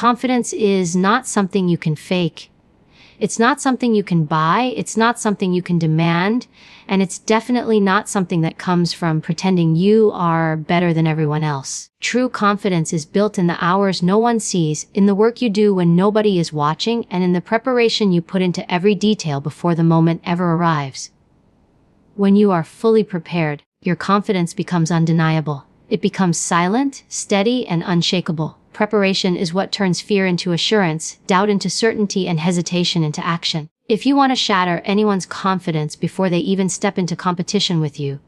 Confidence is not something you can fake. It's not something you can buy, it's not something you can demand, and it's definitely not something that comes from pretending you are better than everyone else. True confidence is built in the hours no one sees, in the work you do when nobody is watching, and in the preparation you put into every detail before the moment ever arrives. When you are fully prepared, your confidence becomes undeniable. It becomes silent, steady, and unshakable. Preparation is what turns fear into assurance, doubt into certainty, and hesitation into action. If you want to shatter anyone's confidence before they even step into competition with you,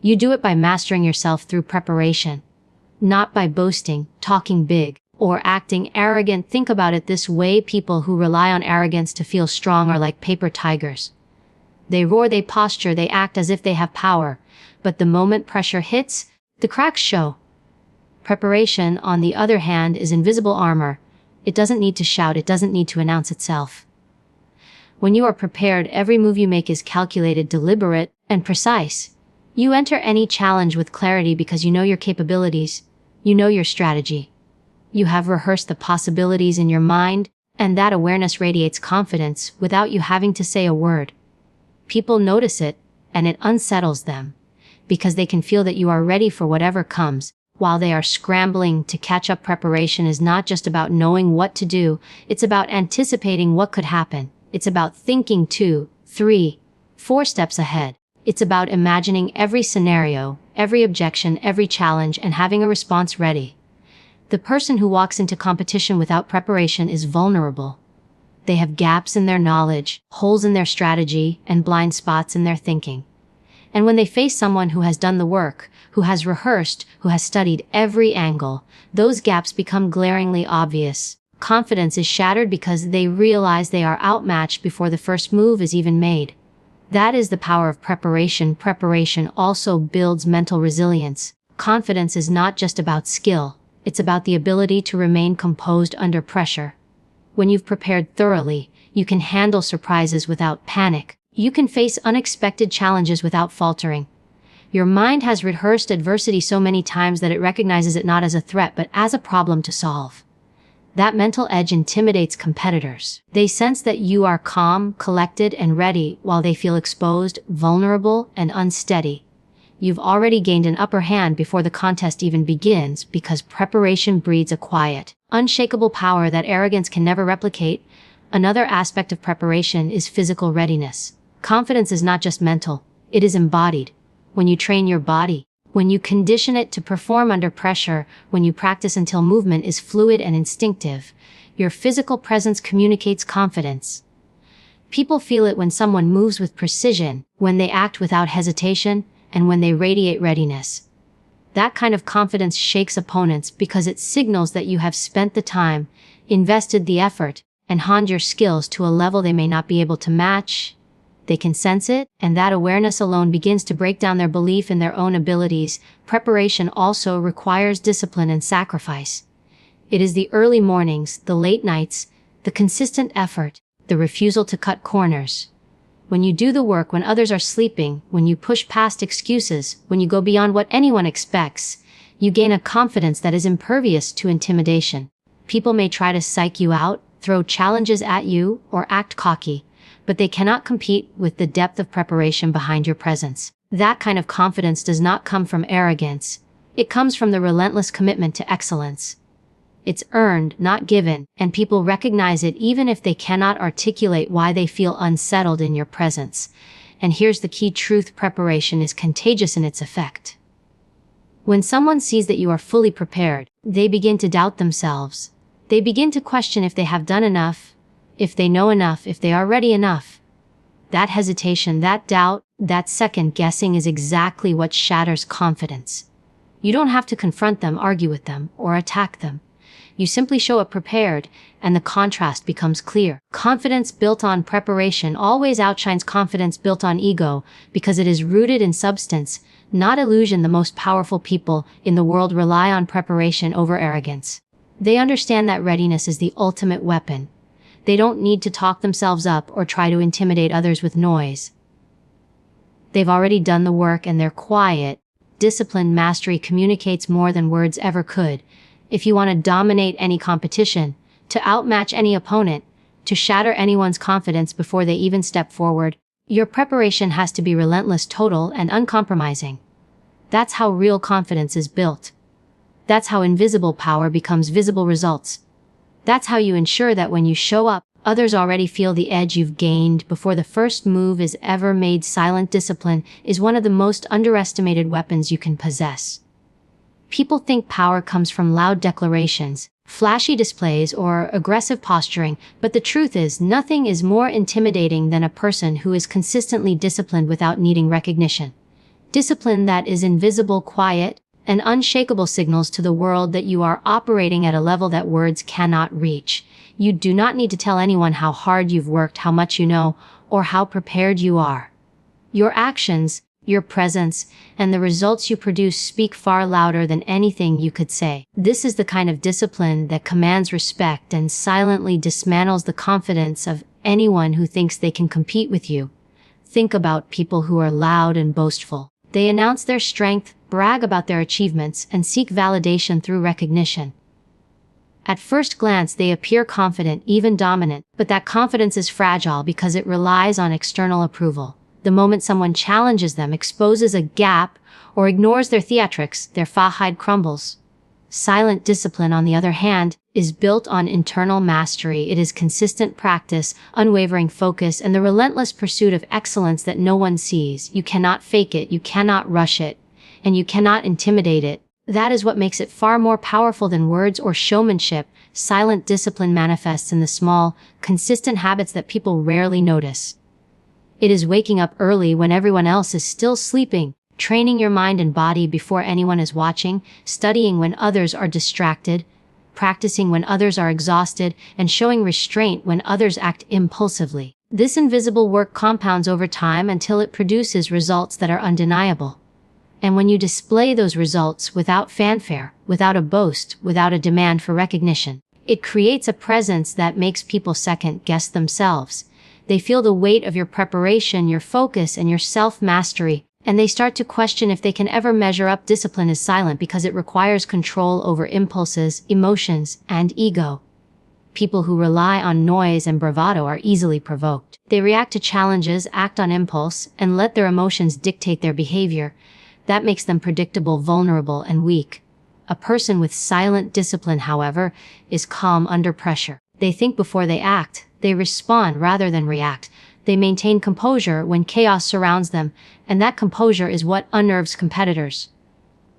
you do it by mastering yourself through preparation, not by boasting, talking big, or acting arrogant. Think about it this way: people who rely on arrogance to feel strong are like paper tigers. They roar, they posture, they act as if they have power, but the moment pressure hits, the cracks show. Preparation, on the other hand, is invisible armor. It doesn't need to shout, it doesn't need to announce itself. When you are prepared, every move you make is calculated, deliberate, and precise. You enter any challenge with clarity because you know your capabilities, you know your strategy. You have rehearsed the possibilities in your mind, and that awareness radiates confidence without you having to say a word. People notice it, and it unsettles them, because they can feel that you are ready for whatever comes, while they are scrambling to catch up. Preparation is not just about knowing what to do, it's about anticipating what could happen. It's about thinking 2, 3, 4 steps ahead. It's about imagining every scenario, every objection, every challenge, and having a response ready. The person who walks into competition without preparation is vulnerable. They have gaps in their knowledge, holes in their strategy, and blind spots in their thinking. And when they face someone who has done the work, who has rehearsed, who has studied every angle, those gaps become glaringly obvious. Confidence is shattered because they realize they are outmatched before the first move is even made. That is the power of preparation. Preparation also builds mental resilience. Confidence is not just about skill, it's about the ability to remain composed under pressure. When you've prepared thoroughly, you can handle surprises without panic. You can face unexpected challenges without faltering. Your mind has rehearsed adversity so many times that it recognizes it not as a threat but as a problem to solve. That mental edge intimidates competitors. They sense that you are calm, collected, and ready, while they feel exposed, vulnerable, and unsteady. You've already gained an upper hand before the contest even begins, because preparation breeds a quiet, unshakable power that arrogance can never replicate. Another aspect of preparation is physical readiness. Confidence is not just mental, it is embodied. When you train your body, when you condition it to perform under pressure, when you practice until movement is fluid and instinctive, your physical presence communicates confidence. People feel it when someone moves with precision, when they act without hesitation, and when they radiate readiness. That kind of confidence shakes opponents because it signals that you have spent the time, invested the effort, and honed your skills to a level they may not be able to match. They can sense it, and that awareness alone begins to break down their belief in their own abilities. Preparation also requires discipline and sacrifice. It is the early mornings, the late nights, the consistent effort, the refusal to cut corners. When you do the work when others are sleeping, when you push past excuses, when you go beyond what anyone expects, you gain a confidence that is impervious to intimidation. People may try to psych you out, throw challenges at you, or act cocky, but they cannot compete with the depth of preparation behind your presence. That kind of confidence does not come from arrogance. It comes from the relentless commitment to excellence. It's earned, not given, and people recognize it even if they cannot articulate why they feel unsettled in your presence. And here's the key truth: preparation is contagious in its effect. When someone sees that you are fully prepared, they begin to doubt themselves. They begin to question if they have done enough, if they know enough, if they are ready enough. That hesitation, that doubt, that second guessing is exactly what shatters confidence. You don't have to confront them, argue with them, or attack them. You simply show up prepared, and the contrast becomes clear. Confidence built on preparation always outshines confidence built on ego, because it is rooted in substance, not illusion. The most powerful people in the world rely on preparation over arrogance. They understand that readiness is the ultimate weapon. They don't need to talk themselves up or try to intimidate others with noise. They've already done the work, and their quiet, disciplined mastery communicates more than words ever could. If you want to dominate any competition, to outmatch any opponent, to shatter anyone's confidence before they even step forward. Your preparation has to be relentless, total, and uncompromising. That's how real confidence is built. That's how invisible power becomes visible results. That's how you ensure that when you show up, others already feel the edge you've gained before the first move is ever made. Silent discipline is one of the most underestimated weapons you can possess. People think power comes from loud declarations, flashy displays, or aggressive posturing, but the truth is, nothing is more intimidating than a person who is consistently disciplined without needing recognition. Discipline that is invisible, quiet, and unshakable signals to the world that you are operating at a level that words cannot reach. You do not need to tell anyone how hard you've worked, how much you know, or how prepared you are. Your actions, your presence, and the results you produce speak far louder than anything you could say. This is the kind of discipline that commands respect and silently dismantles the confidence of anyone who thinks they can compete with you. Think about people who are loud and boastful. They announce their strength, brag about their achievements, and seek validation through recognition. At first glance, they appear confident, even dominant, but that confidence is fragile because it relies on external approval. The moment someone challenges them, exposes a gap, or ignores their theatrics, their facade crumbles. Silent discipline, on the other hand, is built on internal mastery. It is consistent practice, unwavering focus, and the relentless pursuit of excellence that no one sees. You cannot fake it, you cannot rush it, and you cannot intimidate it. That is what makes it far more powerful than words or showmanship. Silent discipline manifests in the small, consistent habits that people rarely notice. It is waking up early when everyone else is still sleeping, training your mind and body before anyone is watching, studying when others are distracted, practicing when others are exhausted, and showing restraint when others act impulsively. This invisible work compounds over time until it produces results that are undeniable. And when you display those results without fanfare, without a boast, without a demand for recognition, it creates a presence that makes people second-guess themselves. They feel the weight of your preparation, your focus, and your self-mastery, and they start to question if they can ever measure up. Discipline is silent because it requires control over impulses, emotions, and ego. People who rely on noise and bravado are easily provoked. They react to challenges, act on impulse, and let their emotions dictate their behavior. That makes them predictable, vulnerable, and weak. A person with silent discipline, however, is calm under pressure. They think before they act. They respond rather than react. They maintain composure when chaos surrounds them, and that composure is what unnerves competitors.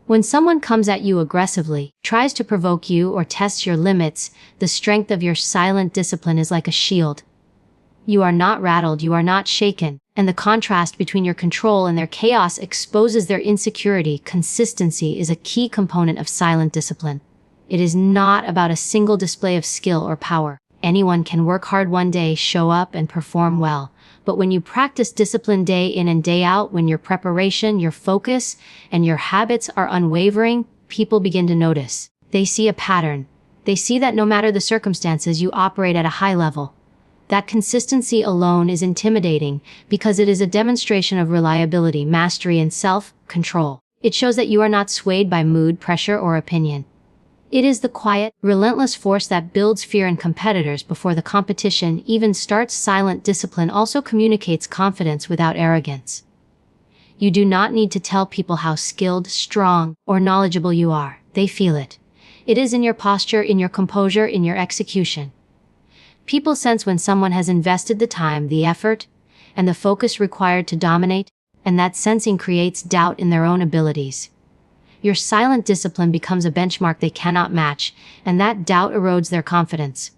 When someone comes at you aggressively, tries to provoke you, or tests your limits, the strength of your silent discipline is like a shield. You are not rattled, you are not shaken, and the contrast between your control and their chaos exposes their insecurity. Consistency is a key component of silent discipline. It is not about a single display of skill or power. Anyone can work hard one day, show up, and perform well. But when you practice discipline day in and day out, when your preparation, your focus, and your habits are unwavering, people begin to notice. They see a pattern. They see that no matter the circumstances, you operate at a high level. That consistency alone is intimidating because it is a demonstration of reliability, mastery, and self-control. It shows that you are not swayed by mood, pressure, or opinion. It is the quiet, relentless force that builds fear in competitors before the competition even starts. Silent discipline also communicates confidence without arrogance. You do not need to tell people how skilled, strong, or knowledgeable you are. They feel it. It is in your posture, in your composure, in your execution. People sense when someone has invested the time, the effort, and the focus required to dominate, and that sensing creates doubt in their own abilities. Your silent discipline becomes a benchmark they cannot match, and that doubt erodes their confidence.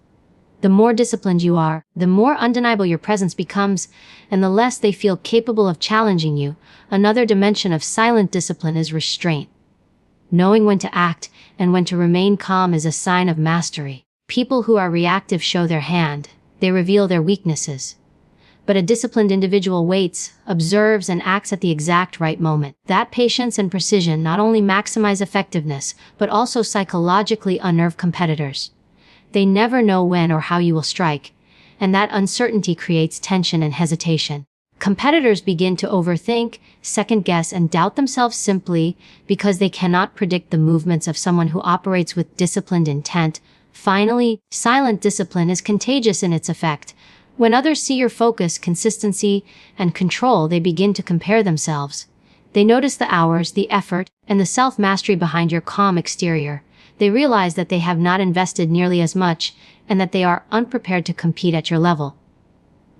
The more disciplined you are, the more undeniable your presence becomes, and the less they feel capable of challenging you. Another dimension of silent discipline is restraint. Knowing when to act and when to remain calm is a sign of mastery. People who are reactive show their hand. They reveal their weaknesses. But a disciplined individual waits, observes, and acts at the exact right moment. That patience and precision not only maximize effectiveness, but also psychologically unnerve competitors. They never know when or how you will strike, and that uncertainty creates tension and hesitation. Competitors begin to overthink, second-guess, and doubt themselves simply because they cannot predict the movements of someone who operates with disciplined intent. Finally, silent discipline is contagious in its effect. When others see your focus, consistency, and control, they begin to compare themselves. They notice the hours, the effort, and the self-mastery behind your calm exterior. They realize that they have not invested nearly as much, and that they are unprepared to compete at your level.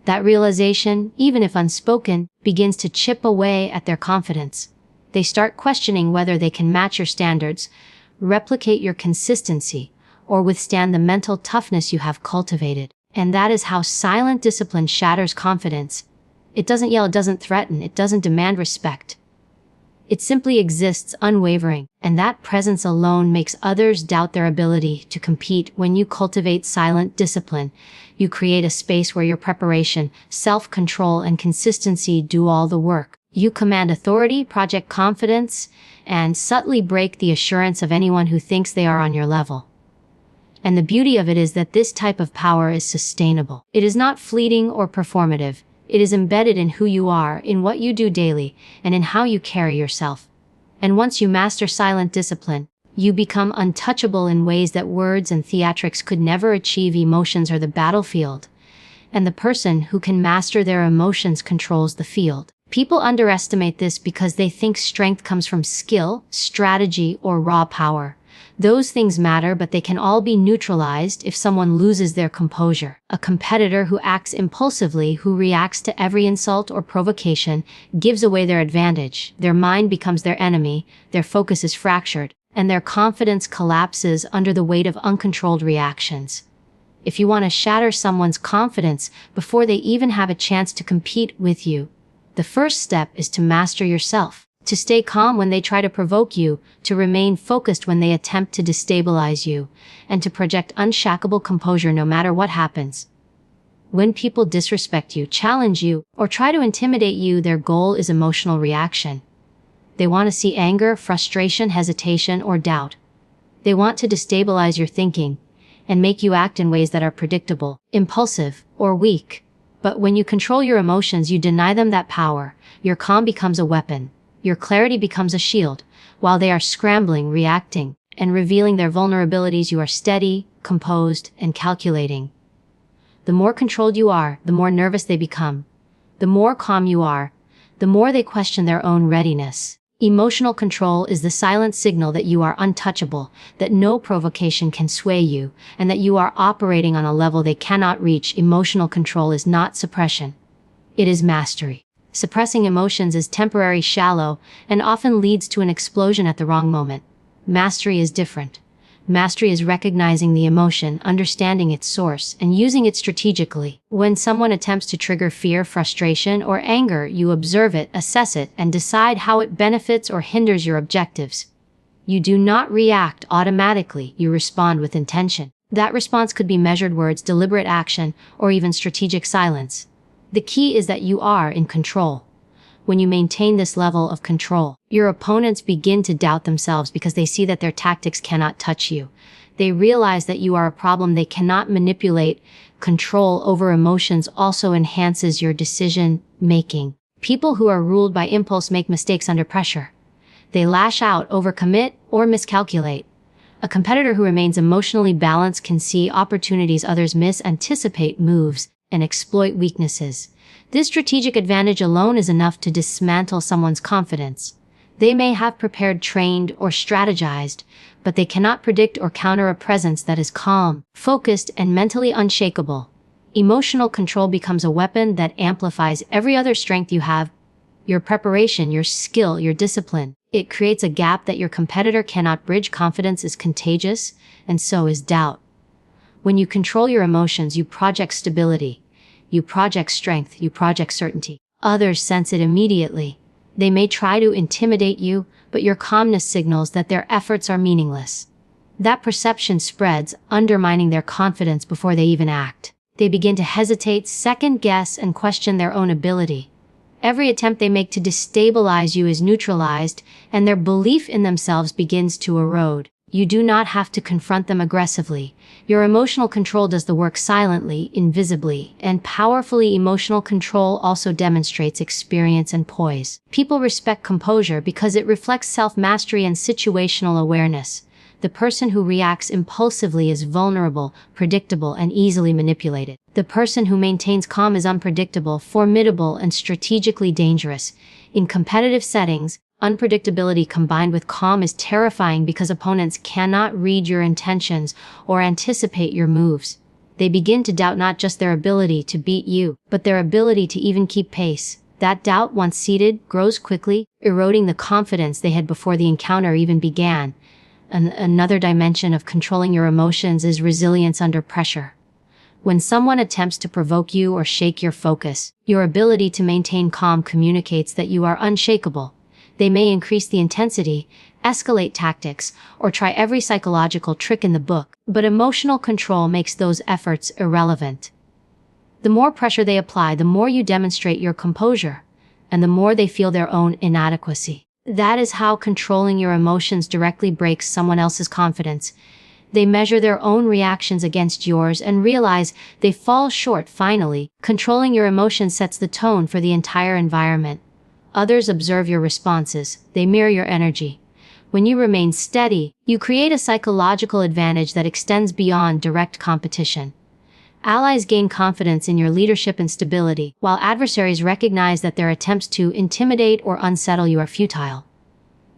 That realization, even if unspoken, begins to chip away at their confidence. They start questioning whether they can match your standards, replicate your consistency, or withstand the mental toughness you have cultivated. And that is how silent discipline shatters confidence. It doesn't yell, it doesn't threaten, it doesn't demand respect. It simply exists unwavering, and that presence alone makes others doubt their ability to compete. When you cultivate silent discipline, you create a space where your preparation, self-control, and consistency do all the work. You command authority, project confidence, and subtly break the assurance of anyone who thinks they are on your level. And the beauty of it is that this type of power is sustainable. It is not fleeting or performative. It is embedded in who you are, in what you do daily, and in how you carry yourself. And once you master silent discipline, you become untouchable in ways that words and theatrics could never achieve. Emotions are the battlefield, and the person who can master their emotions controls the field. People underestimate this because they think strength comes from skill, strategy, or raw power. Those things matter, but they can all be neutralized if someone loses their composure. A competitor who acts impulsively, who reacts to every insult or provocation, gives away their advantage. Their mind becomes their enemy, their focus is fractured, and their confidence collapses under the weight of uncontrolled reactions. If you want to shatter someone's confidence before they even have a chance to compete with you, the first step is to master yourself. To stay calm when they try to provoke you, to remain focused when they attempt to destabilize you, and to project unshakable composure no matter what happens. When people disrespect you, challenge you, or try to intimidate you, their goal is emotional reaction. They want to see anger, frustration, hesitation, or doubt. They want to destabilize your thinking and make you act in ways that are predictable, impulsive, or weak. But when you control your emotions, you deny them that power. Your calm becomes a weapon. Your clarity becomes a shield. While they are scrambling, reacting, and revealing their vulnerabilities, you are steady, composed, and calculating. The more controlled you are, the more nervous they become. The more calm you are, the more they question their own readiness. Emotional control is the silent signal that you are untouchable, that no provocation can sway you, and that you are operating on a level they cannot reach. Emotional control is not suppression. It is mastery. Suppressing emotions is temporary, shallow, and often leads to an explosion at the wrong moment. Mastery is different. Mastery is recognizing the emotion, understanding its source, and using it strategically. When someone attempts to trigger fear, frustration, or anger, you observe it, assess it, and decide how it benefits or hinders your objectives. You do not react automatically, you respond with intention. That response could be measured words, deliberate action, or even strategic silence. The key is that you are in control. When you maintain this level of control, your opponents begin to doubt themselves because they see that their tactics cannot touch you. They realize that you are a problem they cannot manipulate. Control over emotions also enhances your decision-making. People who are ruled by impulse make mistakes under pressure. They lash out, overcommit, or miscalculate. A competitor who remains emotionally balanced can see opportunities others miss, anticipate moves, and exploit weaknesses. This strategic advantage alone is enough to dismantle someone's confidence. They may have prepared, trained, or strategized, but they cannot predict or counter a presence that is calm, focused, and mentally unshakable. Emotional control becomes a weapon that amplifies every other strength you have. Your preparation, your skill, your discipline. It creates a gap that your competitor cannot bridge. Confidence is contagious, and so is doubt. When you control your emotions, you project stability. You project strength, you project certainty. Others sense it immediately. They may try to intimidate you, but your calmness signals that their efforts are meaningless. That perception spreads, undermining their confidence before they even act. They begin to hesitate, second-guess, and question their own ability. Every attempt they make to destabilize you is neutralized, and their belief in themselves begins to erode. You do not have to confront them aggressively. Your emotional control does the work silently, invisibly, and powerfully. Emotional control also demonstrates experience and poise. People respect composure because it reflects self-mastery and situational awareness. The person who reacts impulsively is vulnerable, predictable, and easily manipulated. The person who maintains calm is unpredictable, formidable, and strategically dangerous. In competitive settings, unpredictability combined with calm is terrifying because opponents cannot read your intentions or anticipate your moves. They begin to doubt not just their ability to beat you, but their ability to even keep pace. That doubt, once seated, grows quickly, eroding the confidence they had before the encounter even began. Another dimension of controlling your emotions is resilience under pressure. When someone attempts to provoke you or shake your focus, your ability to maintain calm communicates that you are unshakable. They may increase the intensity, escalate tactics, or try every psychological trick in the book, but emotional control makes those efforts irrelevant. The more pressure they apply, the more you demonstrate your composure, and the more they feel their own inadequacy. That is how controlling your emotions directly breaks someone else's confidence. They measure their own reactions against yours and realize they fall short. Finally, controlling your emotions sets the tone for the entire environment. Others observe your responses. They mirror your energy. When you remain steady, you create a psychological advantage that extends beyond direct competition. Allies gain confidence in your leadership and stability, while adversaries recognize that their attempts to intimidate or unsettle you are futile.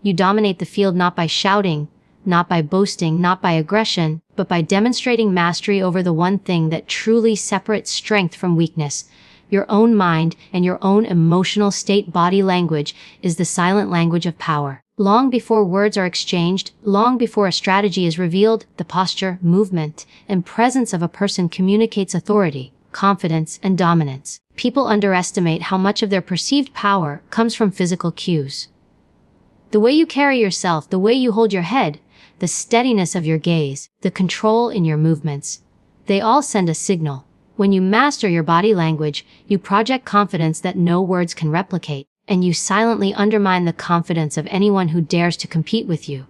You dominate the field not by shouting, not by boasting, not by aggression, but by demonstrating mastery over the one thing that truly separates strength from weakness. Your own mind and your own emotional state. Body language is the silent language of power. Long before words are exchanged, long before a strategy is revealed, the posture, movement, and presence of a person communicates authority, confidence, and dominance. People underestimate how much of their perceived power comes from physical cues. The way you carry yourself, the way you hold your head, the steadiness of your gaze, the control in your movements, they all send a signal. When you master your body language, you project confidence that no words can replicate, and you silently undermine the confidence of anyone who dares to compete with you.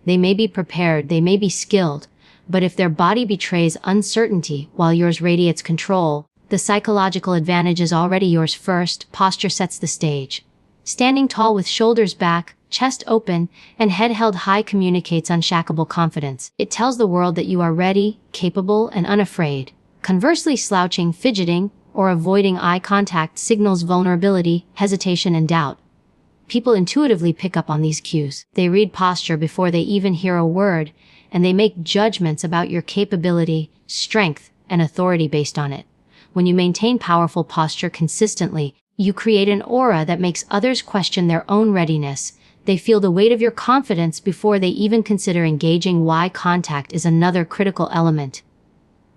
They may be prepared, they may be skilled, but if their body betrays uncertainty while yours radiates control, the psychological advantage is already yours. First, posture sets the stage. Standing tall with shoulders back, chest open, and head held high communicates unshakable confidence. It tells the world that you are ready, capable, and unafraid. Conversely, slouching, fidgeting, or avoiding eye contact signals vulnerability, hesitation, and doubt. People intuitively pick up on these cues. They read posture before they even hear a word, and they make judgments about your capability, strength, and authority based on it. When you maintain powerful posture consistently, you create an aura that makes others question their own readiness. They feel the weight of your confidence before they even consider engaging. Eye contact is another critical element.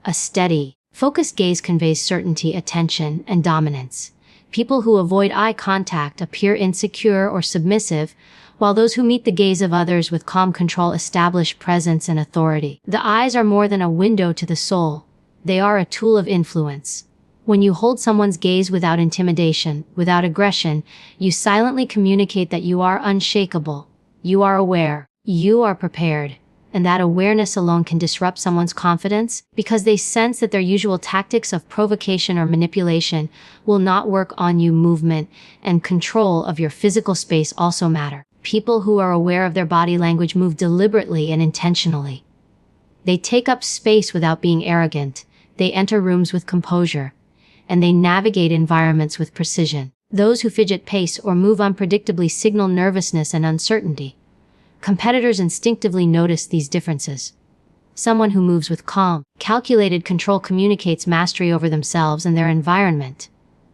A steady, focused gaze conveys certainty, attention, and dominance. People who avoid eye contact appear insecure or submissive, while those who meet the gaze of others with calm control establish presence and authority. The eyes are more than a window to the soul. They are a tool of influence. When you hold someone's gaze without intimidation, without aggression, you silently communicate that you are unshakable. You are aware. You are prepared. And that awareness alone can disrupt someone's confidence because they sense that their usual tactics of provocation or manipulation will not work on you. Movement and control of your physical space also matter. People who are aware of their body language move deliberately and intentionally. They take up space without being arrogant. They enter rooms with composure, and they navigate environments with precision. Those who fidget, pace, or move unpredictably signal nervousness and uncertainty. Competitors instinctively notice these differences. Someone who moves with calm, calculated control communicates mastery over themselves and their environment.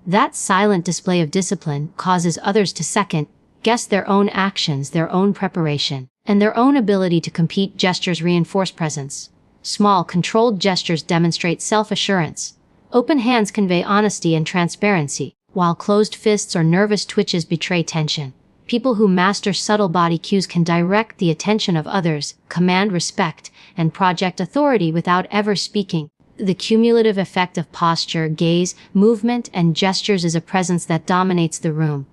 That silent display of discipline causes others to second-guess their own actions, their own preparation, and their own ability to compete. Gestures reinforce presence. Small, controlled gestures demonstrate self-assurance. Open hands convey honesty and transparency, while closed fists or nervous twitches betray tension. People who master subtle body cues can direct the attention of others, command respect, and project authority without ever speaking. The cumulative effect of posture, gaze, movement, and gestures is a presence that dominates the room.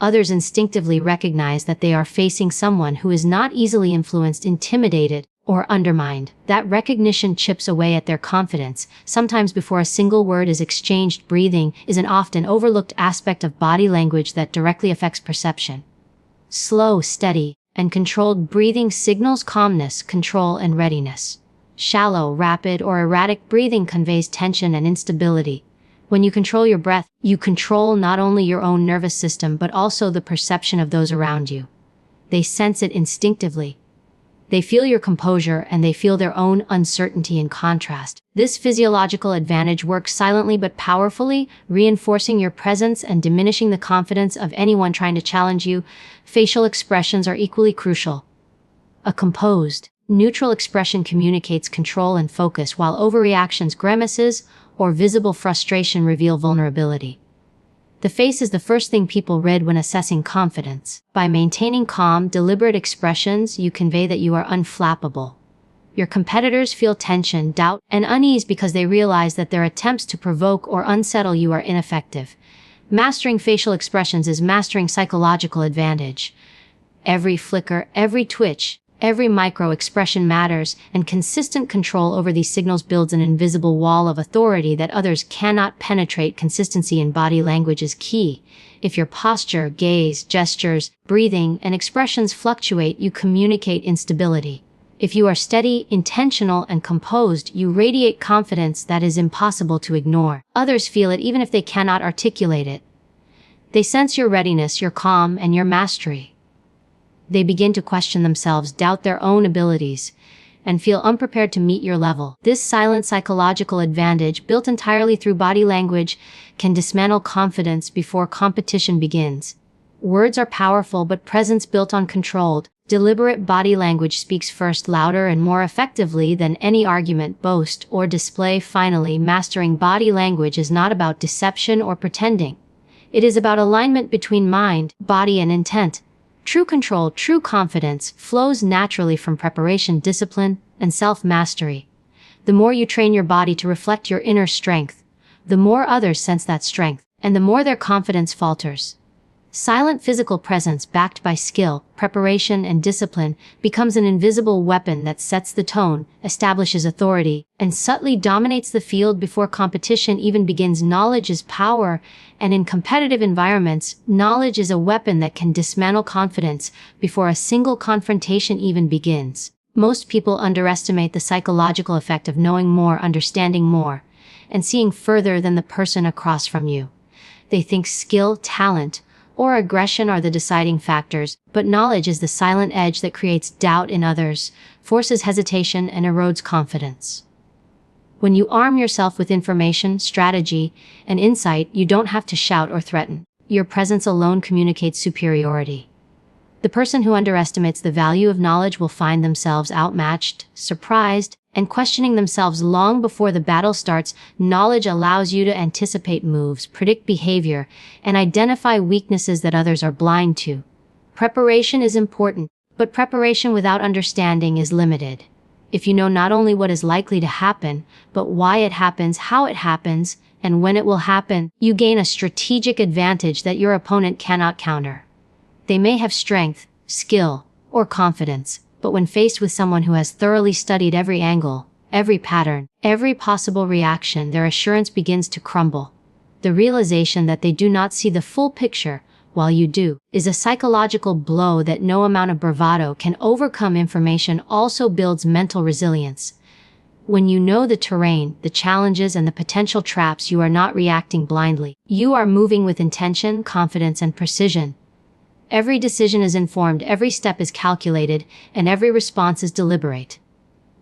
Others instinctively recognize that they are facing someone who is not easily influenced, intimidated, or undermined. That recognition chips away at their confidence, sometimes before a single word is exchanged. Breathing is an often overlooked aspect of body language that directly affects perception. Slow, steady, and controlled breathing signals calmness, control, and readiness. Shallow, rapid, or erratic breathing conveys tension and instability. When you control your breath, you control not only your own nervous system but also the perception of those around you. They sense it instinctively. They feel your composure and they feel their own uncertainty in contrast. This physiological advantage works silently but powerfully, reinforcing your presence and diminishing the confidence of anyone trying to challenge you. Facial expressions are equally crucial. A composed, neutral expression communicates control and focus, while overreactions, grimaces, or visible frustration reveal vulnerability. The face is the first thing people read when assessing confidence. By maintaining calm, deliberate expressions, you convey that you are unflappable. Your competitors feel tension, doubt, and unease because they realize that their attempts to provoke or unsettle you are ineffective. Mastering facial expressions is mastering psychological advantage. Every flicker, every twitch, every micro-expression matters, and consistent control over these signals builds an invisible wall of authority that others cannot penetrate. Consistency in body language is key. If your posture, gaze, gestures, breathing, and expressions fluctuate, you communicate instability. If you are steady, intentional, and composed, you radiate confidence that is impossible to ignore. Others feel it even if they cannot articulate it. They sense your readiness, your calm, and your mastery. They begin to question themselves, doubt their own abilities, and feel unprepared to meet your level. This silent psychological advantage, built entirely through body language, can dismantle confidence before competition begins. Words are powerful, but presence built on controlled, deliberate body language speaks first, louder and more effectively than any argument, boast, or display. Finally, mastering body language is not about deception or pretending. It is about alignment between mind, body, and intent. True control, true confidence, flows naturally from preparation, discipline, and self-mastery. The more you train your body to reflect your inner strength, the more others sense that strength, and the more their confidence falters. Silent physical presence backed by skill, preparation, and discipline becomes an invisible weapon that sets the tone, establishes authority, and subtly dominates the field before competition even begins. Knowledge is power, and in competitive environments, knowledge is a weapon that can dismantle confidence before a single confrontation even begins. Most people underestimate the psychological effect of knowing more, understanding more, and seeing further than the person across from you. They think skill, talent, or aggression are the deciding factors, but knowledge is the silent edge that creates doubt in others, forces hesitation, and erodes confidence. When you arm yourself with information, strategy, and insight, you don't have to shout or threaten. Your presence alone communicates superiority. The person who underestimates the value of knowledge will find themselves outmatched, surprised, and questioning themselves long before the battle starts. Knowledge allows you to anticipate moves, predict behavior, and identify weaknesses that others are blind to. Preparation is important, but preparation without understanding is limited. If you know not only what is likely to happen, but why it happens, how it happens, and when it will happen, you gain a strategic advantage that your opponent cannot counter. They may have strength, skill, or confidence, but when faced with someone who has thoroughly studied every angle, every pattern, every possible reaction, their assurance begins to crumble. The realization that they do not see the full picture, while you do, is a psychological blow that no amount of bravado can overcome. Information also builds mental resilience. When you know the terrain, the challenges, and the potential traps, you are not reacting blindly. You are moving with intention, confidence, and precision. Every decision is informed, every step is calculated, and every response is deliberate.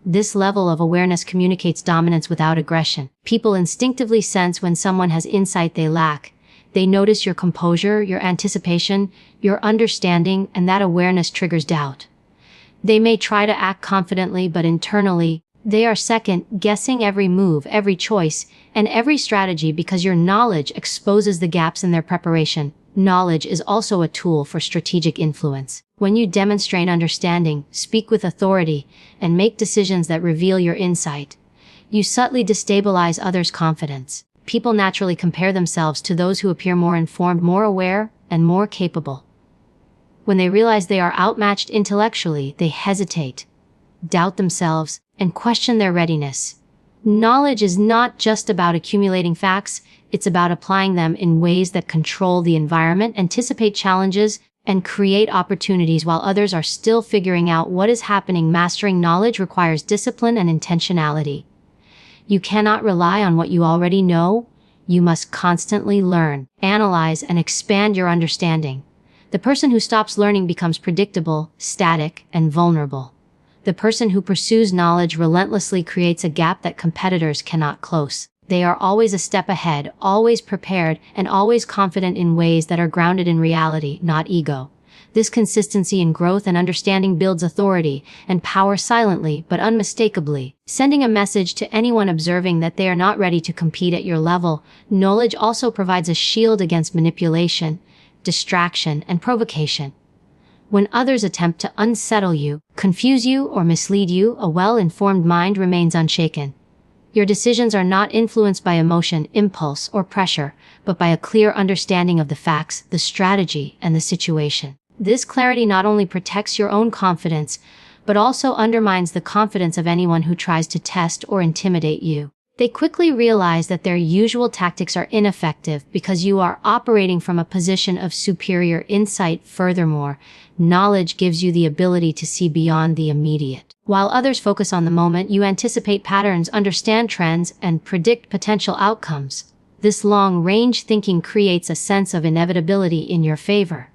This level of awareness communicates dominance without aggression. People instinctively sense when someone has insight they lack. They notice your composure, your anticipation, your understanding, and that awareness triggers doubt. They may try to act confidently, but internally, they are second-guessing every move, every choice, and every strategy because your knowledge exposes the gaps in their preparation. Knowledge is also a tool for strategic influence. When you demonstrate understanding, speak with authority, and make decisions that reveal your insight, you subtly destabilize others' confidence. People naturally compare themselves to those who appear more informed, more aware, and more capable. When they realize they are outmatched intellectually, they hesitate, doubt themselves, and question their readiness. Knowledge is not just about accumulating facts, it's about applying them in ways that control the environment, anticipate challenges, and create opportunities while others are still figuring out what is happening. Mastering knowledge requires discipline and intentionality. You cannot rely on what you already know. You must constantly learn, analyze, and expand your understanding. The person who stops learning becomes predictable, static, and vulnerable. The person who pursues knowledge relentlessly creates a gap that competitors cannot close. They are always a step ahead, always prepared, and always confident in ways that are grounded in reality, not ego. This consistency in growth and understanding builds authority and power silently but unmistakably, sending a message to anyone observing that they are not ready to compete at your level. Knowledge also provides a shield against manipulation, distraction, and provocation. When others attempt to unsettle you, confuse you, or mislead you, a well-informed mind remains unshaken. Your decisions are not influenced by emotion, impulse, or pressure, but by a clear understanding of the facts, the strategy, and the situation. This clarity not only protects your own confidence, but also undermines the confidence of anyone who tries to test or intimidate you. They quickly realize that their usual tactics are ineffective because you are operating from a position of superior insight. Furthermore, knowledge gives you the ability to see beyond the immediate. While others focus on the moment, you anticipate patterns, understand trends, and predict potential outcomes. This long-range thinking creates a sense of inevitability in your favor.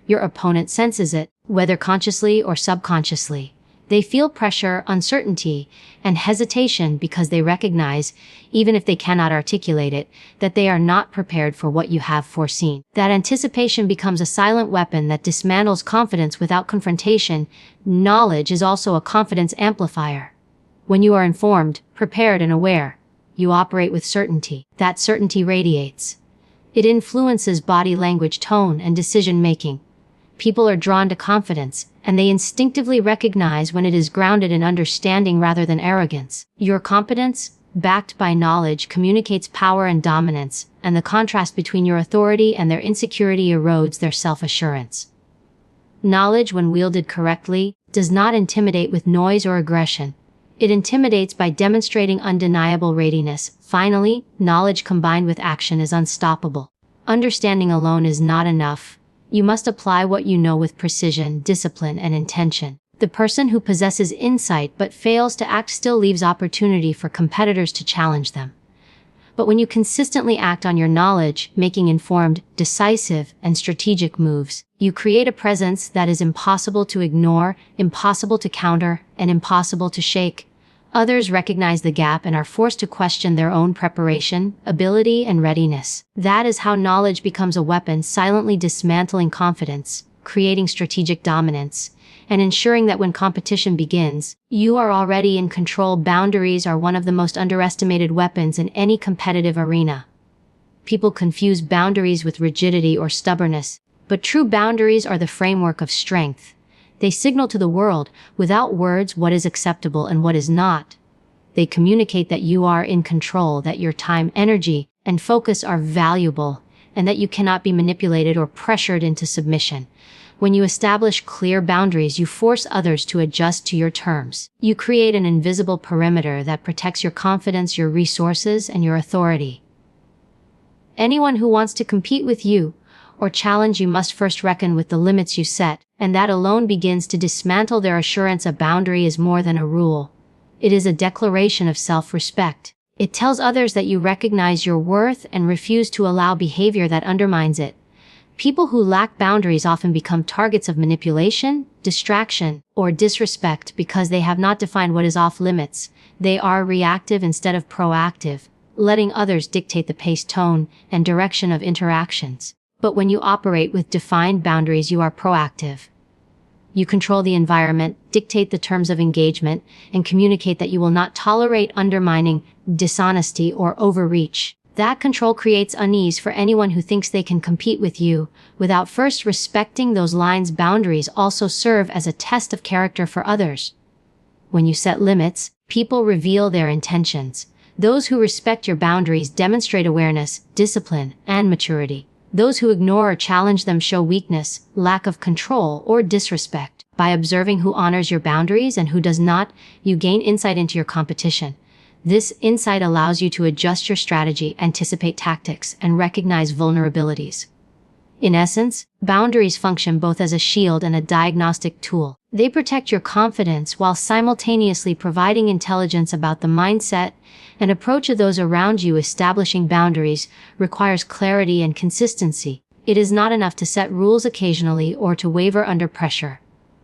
Your opponent senses it, whether consciously or subconsciously. They feel pressure, uncertainty, and hesitation because they recognize, even if they cannot articulate it, that they are not prepared for what you have foreseen. That anticipation becomes a silent weapon that dismantles confidence without confrontation. Knowledge is also a confidence amplifier. When you are informed, prepared, and aware, you operate with certainty. That certainty radiates. It influences body language, tone, and decision-making. People are drawn to confidence, and they instinctively recognize when it is grounded in understanding rather than arrogance. Your competence, backed by knowledge, communicates power and dominance, and the contrast between your authority and their insecurity erodes their self-assurance. Knowledge, when wielded correctly, does not intimidate with noise or aggression. It intimidates by demonstrating undeniable readiness. Finally, knowledge combined with action is unstoppable. Understanding alone is not enough. You must apply what you know with precision, discipline, and intention. The person who possesses insight but fails to act still leaves opportunity for competitors to challenge them. But when you consistently act on your knowledge, making informed, decisive, and strategic moves, you create a presence that is impossible to ignore, impossible to counter, and impossible to shake. Others recognize the gap and are forced to question their own preparation, ability, and readiness. That is how knowledge becomes a weapon, silently dismantling confidence, creating strategic dominance, and ensuring that when competition begins, you are already in control. Boundaries are one of the most underestimated weapons in any competitive arena. People confuse boundaries with rigidity or stubbornness, but true boundaries are the framework of strength. They signal to the world, without words, what is acceptable and what is not. They communicate that you are in control, that your time, energy, and focus are valuable, and that you cannot be manipulated or pressured into submission. When you establish clear boundaries, you force others to adjust to your terms. You create an invisible perimeter that protects your confidence, your resources, and your authority. Anyone who wants to compete with you or challenge you must first reckon with the limits you set, and that alone begins to dismantle their assurance. A boundary is more than a rule. It is a declaration of self-respect. It tells others that you recognize your worth and refuse to allow behavior that undermines it. People who lack boundaries often become targets of manipulation, distraction, or disrespect because they have not defined what is off limits. They are reactive instead of proactive, letting others dictate the pace, tone, and direction of interactions. But when you operate with defined boundaries, you are proactive. You control the environment, dictate the terms of engagement, and communicate that you will not tolerate undermining, dishonesty, or overreach. That control creates unease for anyone who thinks they can compete with you without first respecting those lines. Boundaries also serve as a test of character for others. When you set limits, people reveal their intentions. Those who respect your boundaries demonstrate awareness, discipline, and maturity. Those who ignore or challenge them show weakness, lack of control, or disrespect. By observing who honors your boundaries and who does not, you gain insight into your competition. This insight allows you to adjust your strategy, anticipate tactics, and recognize vulnerabilities. In essence, boundaries function both as a shield and a diagnostic tool. They protect your confidence while simultaneously providing intelligence about the mindset and approach of those around you. Establishing boundaries requires clarity and consistency. It is not enough to set rules occasionally or to waver under pressure.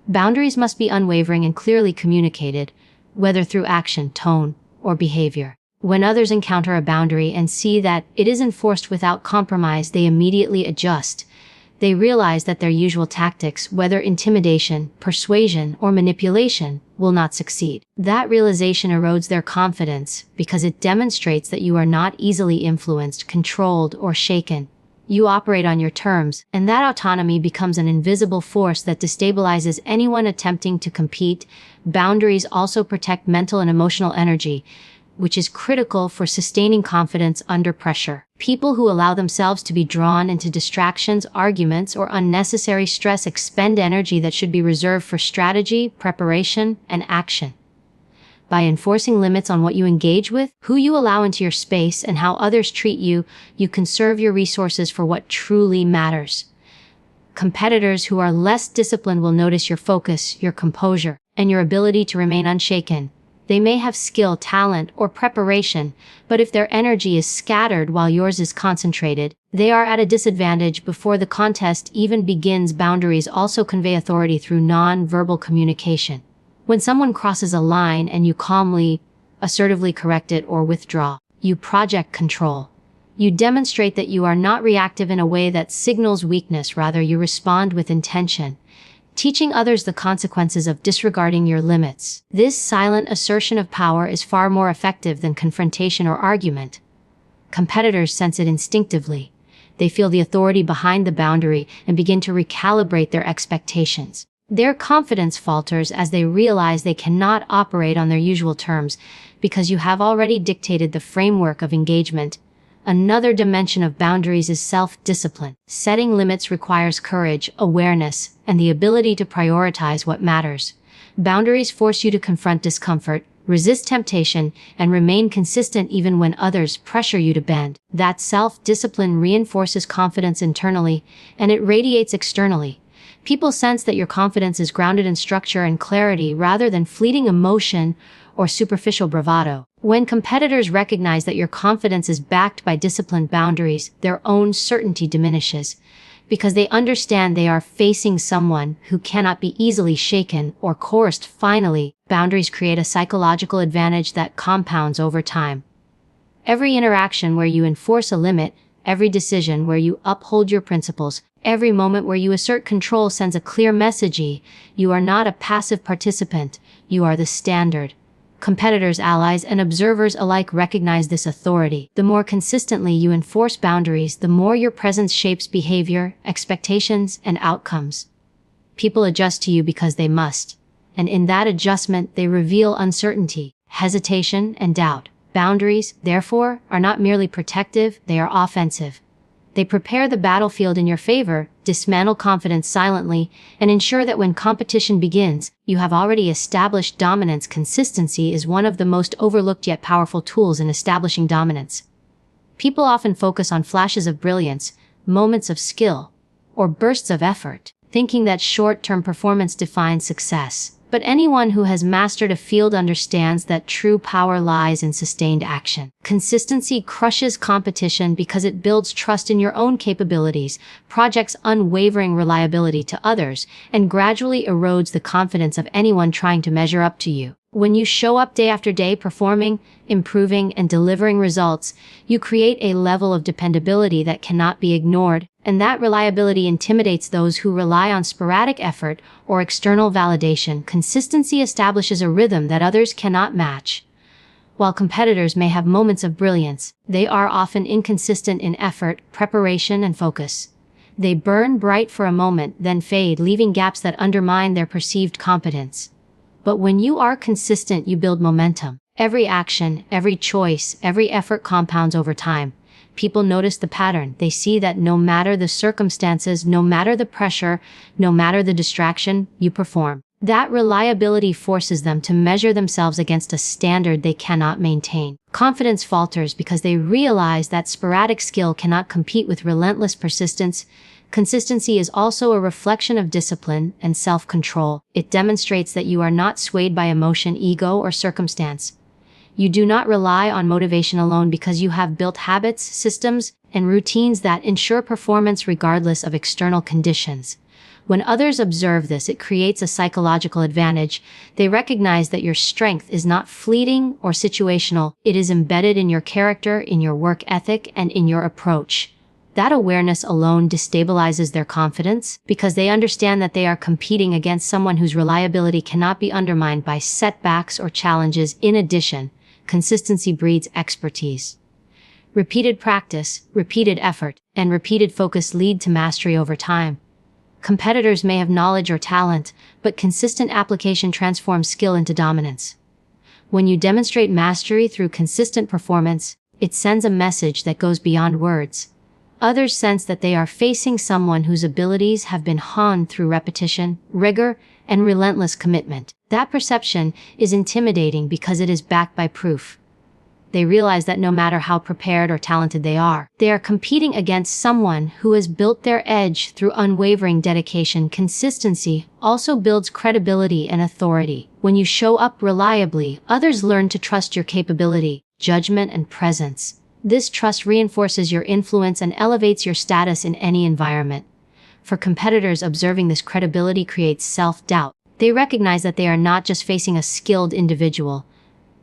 Boundaries must be unwavering and clearly communicated, whether through action, tone, or behavior. When others encounter a boundary and see that it is enforced without compromise, they immediately adjust. They realize that their usual tactics, whether intimidation, persuasion, or manipulation, will not succeed. That realization erodes their confidence because it demonstrates that you are not easily influenced, controlled, or shaken. You operate on your terms, and that autonomy becomes an invisible force that destabilizes anyone attempting to compete. Boundaries also protect mental and emotional energy, which is critical for sustaining confidence under pressure. People who allow themselves to be drawn into distractions, arguments, or unnecessary stress expend energy that should be reserved for strategy, preparation, and action. By enforcing limits on what you engage with, who you allow into your space, and how others treat you, you conserve your resources for what truly matters. Competitors who are less disciplined will notice your focus, your composure, and your ability to remain unshaken. They may have skill, talent, or preparation, but if their energy is scattered while yours is concentrated, they are at a disadvantage before the contest even begins. Boundaries also convey authority through non-verbal communication. When someone crosses a line and you calmly, assertively correct it or withdraw, you project control. You demonstrate that you are not reactive in a way that signals weakness, rather you respond with intention, teaching others the consequences of disregarding your limits. This silent assertion of power is far more effective than confrontation or argument. Competitors sense it instinctively. They feel the authority behind the boundary and begin to recalibrate their expectations. Their confidence falters as they realize they cannot operate on their usual terms because you have already dictated the framework of engagement. Another dimension of boundaries is self-discipline. Setting limits requires courage, awareness, and the ability to prioritize what matters. Boundaries force you to confront discomfort, resist temptation, and remain consistent even when others pressure you to bend. That self-discipline reinforces confidence internally, and it radiates externally. People sense that your confidence is grounded in structure and clarity rather than fleeting emotion or superficial bravado. When competitors recognize that your confidence is backed by disciplined boundaries, their own certainty diminishes, because they understand they are facing someone who cannot be easily shaken or coerced. Finally, boundaries create a psychological advantage that compounds over time. Every interaction where you enforce a limit, every decision where you uphold your principles, every moment where you assert control sends a clear message. You are not a passive participant, you are the standard. Competitors, allies, and observers alike recognize this authority. The more consistently you enforce boundaries, the more your presence shapes behavior, expectations, and outcomes. People adjust to you because they must, and in that adjustment they reveal uncertainty, hesitation, and doubt. Boundaries, therefore, are not merely protective, they are offensive. They prepare the battlefield in your favor, dismantle confidence silently, and ensure that when competition begins, you have already established dominance. Consistency is one of the most overlooked yet powerful tools in establishing dominance. People often focus on flashes of brilliance, moments of skill, or bursts of effort, thinking that short-term performance defines success. But anyone who has mastered a field understands that true power lies in sustained action. Consistency crushes competition because it builds trust in your own capabilities, projects unwavering reliability to others, and gradually erodes the confidence of anyone trying to measure up to you. When you show up day after day performing, improving, and delivering results, you create a level of dependability that cannot be ignored, and that reliability intimidates those who rely on sporadic effort or external validation. Consistency establishes a rhythm that others cannot match. While competitors may have moments of brilliance, they are often inconsistent in effort, preparation, and focus. They burn bright for a moment, then fade, leaving gaps that undermine their perceived competence. But when you are consistent, you build momentum. Every action, every choice, every effort compounds over time. People notice the pattern. They see that no matter the circumstances, no matter the pressure, no matter the distraction, you perform. That reliability forces them to measure themselves against a standard they cannot maintain. Confidence falters because they realize that sporadic skill cannot compete with relentless persistence. Consistency is also a reflection of discipline and self-control. It demonstrates that you are not swayed by emotion, ego, or circumstance. You do not rely on motivation alone because you have built habits, systems, and routines that ensure performance regardless of external conditions. When others observe this, it creates a psychological advantage. They recognize that your strength is not fleeting or situational. It is embedded in your character, in your work ethic, and in your approach. That awareness alone destabilizes their confidence because they understand that they are competing against someone whose reliability cannot be undermined by setbacks or challenges. In addition, consistency breeds expertise. Repeated practice, repeated effort, and repeated focus lead to mastery over time. Competitors may have knowledge or talent, but consistent application transforms skill into dominance. When you demonstrate mastery through consistent performance, it sends a message that goes beyond words. Others sense that they are facing someone whose abilities have been honed through repetition, rigor, and relentless commitment. That perception is intimidating because it is backed by proof. They realize that no matter how prepared or talented they are competing against someone who has built their edge through unwavering dedication. Consistency also builds credibility and authority. When you show up reliably, others learn to trust your capability, judgment, and presence. This trust reinforces your influence and elevates your status in any environment. For competitors, observing this credibility creates self-doubt. They recognize that they are not just facing a skilled individual.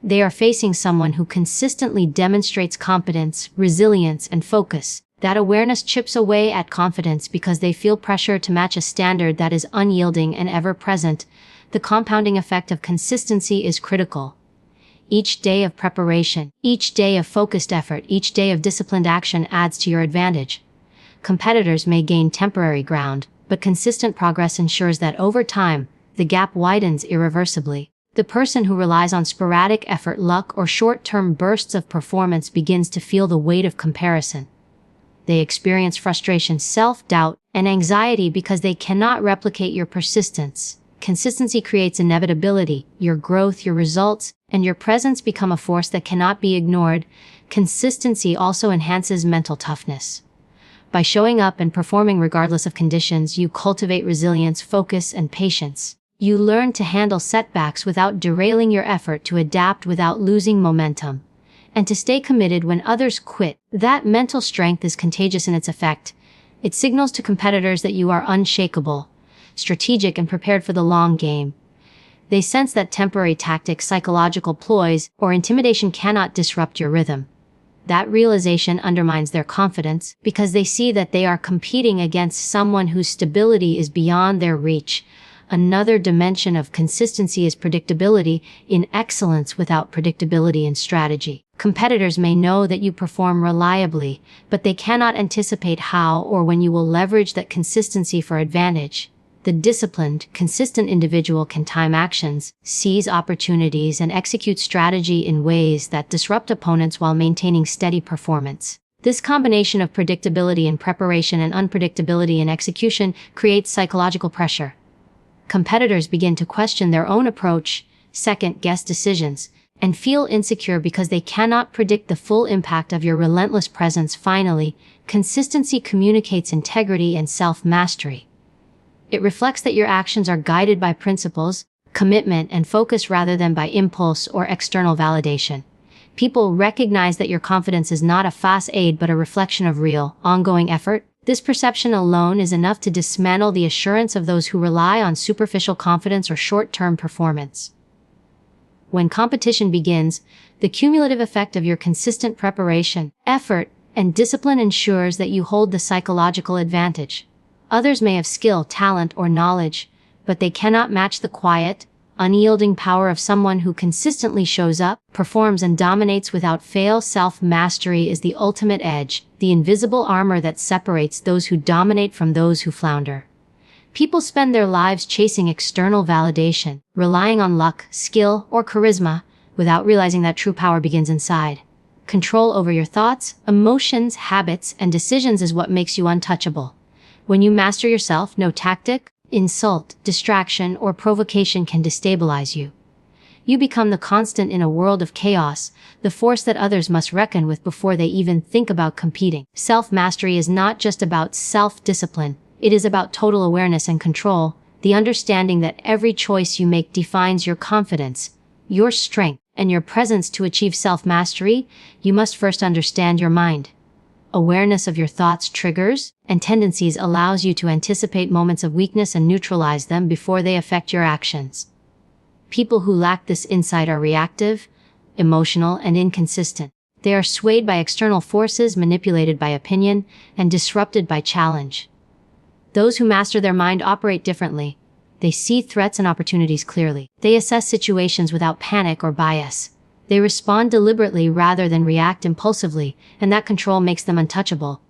They are facing someone who consistently demonstrates competence, resilience, and focus. That awareness chips away at confidence because they feel pressure to match a standard that is unyielding and ever-present. The compounding effect of consistency is critical. Each day of preparation, each day of focused effort, each day of disciplined action adds to your advantage. Competitors may gain temporary ground, but consistent progress ensures that over time, the gap widens irreversibly. The person who relies on sporadic effort, luck, or short-term bursts of performance begins to feel the weight of comparison. They experience frustration, self-doubt, and anxiety because they cannot replicate your persistence. Consistency creates inevitability. Your growth, your results, and your presence become a force that cannot be ignored. Consistency also enhances mental toughness. By showing up and performing regardless of conditions, you cultivate resilience, focus, and patience. You learn to handle setbacks without derailing your effort, to adapt without losing momentum, and to stay committed when others quit. That mental strength is contagious in its effect. It signals to competitors that you are unshakable, strategic, and prepared for the long game. They sense that temporary tactics, psychological ploys, or intimidation cannot disrupt your rhythm. That realization undermines their confidence because they see that they are competing against someone whose stability is beyond their reach. Another dimension of consistency is predictability. In excellence without predictability in strategy, competitors may know that you perform reliably, but they cannot anticipate how or when you will leverage that consistency for advantage. The disciplined, consistent individual can time actions, seize opportunities, and execute strategy in ways that disrupt opponents while maintaining steady performance. This combination of predictability in preparation and unpredictability in execution creates psychological pressure. Competitors begin to question their own approach, second-guess decisions, and feel insecure because they cannot predict the full impact of your relentless presence. Finally, consistency communicates integrity and self-mastery. It reflects that your actions are guided by principles, commitment, and focus rather than by impulse or external validation. People recognize that your confidence is not a facade but a reflection of real, ongoing effort. This perception alone is enough to dismantle the assurance of those who rely on superficial confidence or short-term performance. When competition begins, the cumulative effect of your consistent preparation, effort, and discipline ensures that you hold the psychological advantage. Others may have skill, talent, or knowledge, but they cannot match the quiet, unyielding power of someone who consistently shows up, performs, and dominates without fail. Self-mastery is the ultimate edge, the invisible armor that separates those who dominate from those who flounder. People spend their lives chasing external validation, relying on luck, skill, or charisma, without realizing that true power begins inside. Control over your thoughts, emotions, habits, and decisions is what makes you untouchable. When you master yourself, no tactic, insult, distraction, or provocation can destabilize you. You become the constant in a world of chaos, the force that others must reckon with before they even think about competing. Self-mastery is not just about self-discipline. It is about total awareness and control, the understanding that every choice you make defines your confidence, your strength, and your presence. To achieve self-mastery, you must first understand your mind. Awareness of your thoughts, triggers, and tendencies allows you to anticipate moments of weakness and neutralize them before they affect your actions. People who lack this insight are reactive, emotional, and inconsistent. They are swayed by external forces, manipulated by opinion, and disrupted by challenge. Those who master their mind operate differently. They see threats and opportunities clearly. They assess situations without panic or bias. They respond deliberately rather than react impulsively, and that control makes them untouchable.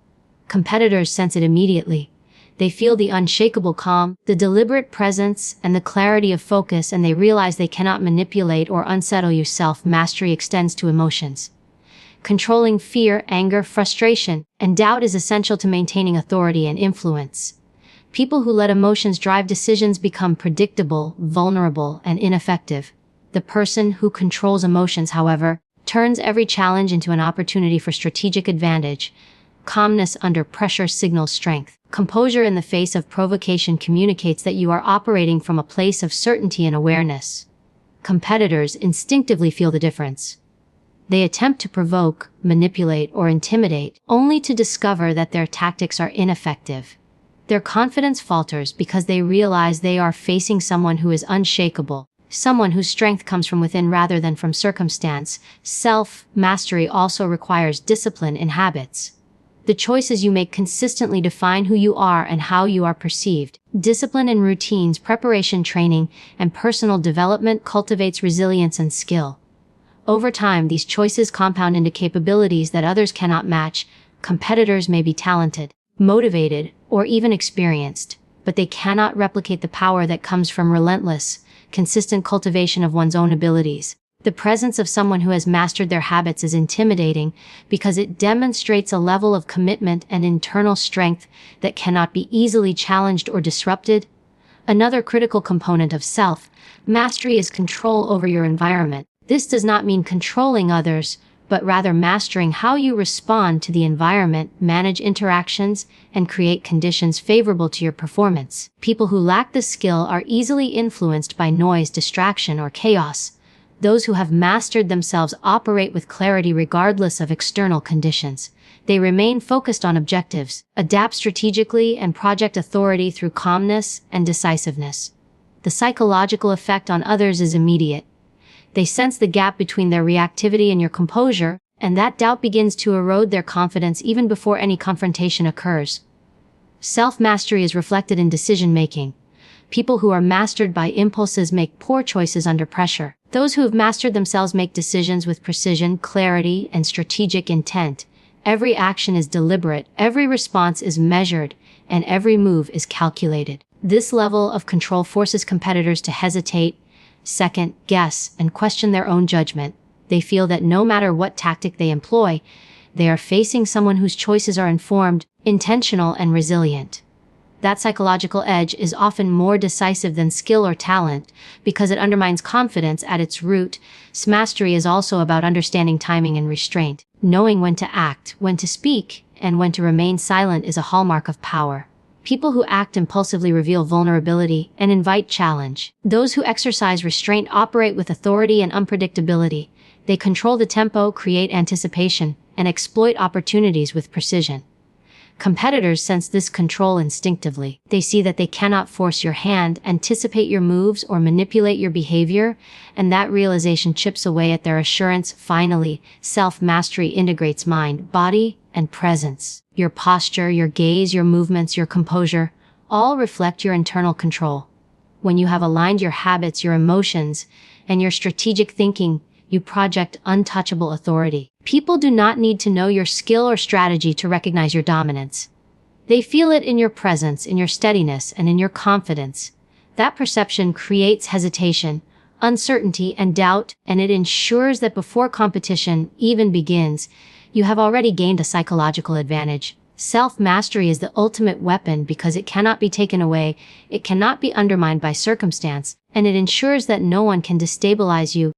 Competitors sense it immediately. They feel the unshakable calm, the deliberate presence, and the clarity of focus, and they realize they cannot manipulate or unsettle you. Self-mastery extends to emotions. Controlling fear, anger, frustration, and doubt is essential to maintaining authority and influence. People who let emotions drive decisions become predictable, vulnerable, and ineffective. The person who controls emotions, however, turns every challenge into an opportunity for strategic advantage. Calmness under pressure signals strength. Composure in the face of provocation communicates that you are operating from a place of certainty and awareness. Competitors instinctively feel the difference. They attempt to provoke, manipulate, or intimidate, only to discover that their tactics are ineffective. Their confidence falters because they realize they are facing someone who is unshakable, someone whose strength comes from within rather than from circumstance. Self-mastery also requires discipline in habits. The choices you make consistently define who you are and how you are perceived. Discipline in routines, preparation, training, and personal development cultivates resilience and skill. Over time, these choices compound into capabilities that others cannot match. Competitors may be talented, motivated, or even experienced, but they cannot replicate the power that comes from relentless, consistent cultivation of one's own abilities. The presence of someone who has mastered their habits is intimidating because it demonstrates a level of commitment and internal strength that cannot be easily challenged or disrupted. Another critical component of self-mastery is control over your environment. This does not mean controlling others, but rather mastering how you respond to the environment, manage interactions, and create conditions favorable to your performance. People who lack this skill are easily influenced by noise, distraction, or chaos. Those who have mastered themselves operate with clarity regardless of external conditions. They remain focused on objectives, adapt strategically, and project authority through calmness and decisiveness. The psychological effect on others is immediate. They sense the gap between their reactivity and your composure, and that doubt begins to erode their confidence even before any confrontation occurs. Self-mastery is reflected in decision-making. People who are mastered by impulses make poor choices under pressure. Those who have mastered themselves make decisions with precision, clarity, and strategic intent. Every action is deliberate, every response is measured, and every move is calculated. This level of control forces competitors to hesitate, second guess, and question their own judgment. They feel that no matter what tactic they employ, they are facing someone whose choices are informed, intentional, and resilient. That psychological edge is often more decisive than skill or talent because it undermines confidence at its root. Mastery is also about understanding timing and restraint. Knowing when to act, when to speak, and when to remain silent is a hallmark of power. People who act impulsively reveal vulnerability and invite challenge. Those who exercise restraint operate with authority and unpredictability. They control the tempo, create anticipation, and exploit opportunities with precision. Competitors sense this control instinctively. They see that they cannot force your hand, anticipate your moves, or manipulate your behavior, and that realization chips away at their assurance. Finally, self-mastery integrates mind, body, and presence. Your posture, your gaze, your movements, your composure, all reflect your internal control. When you have aligned your habits, your emotions, and your strategic thinking, you project untouchable authority. People do not need to know your skill or strategy to recognize your dominance. They feel it in your presence, in your steadiness, and in your confidence. That perception creates hesitation, uncertainty, and doubt, and it ensures that before competition even begins, you have already gained a psychological advantage. Self-mastery is the ultimate weapon because it cannot be taken away, it cannot be undermined by circumstance, and it ensures that no one can destabilize you,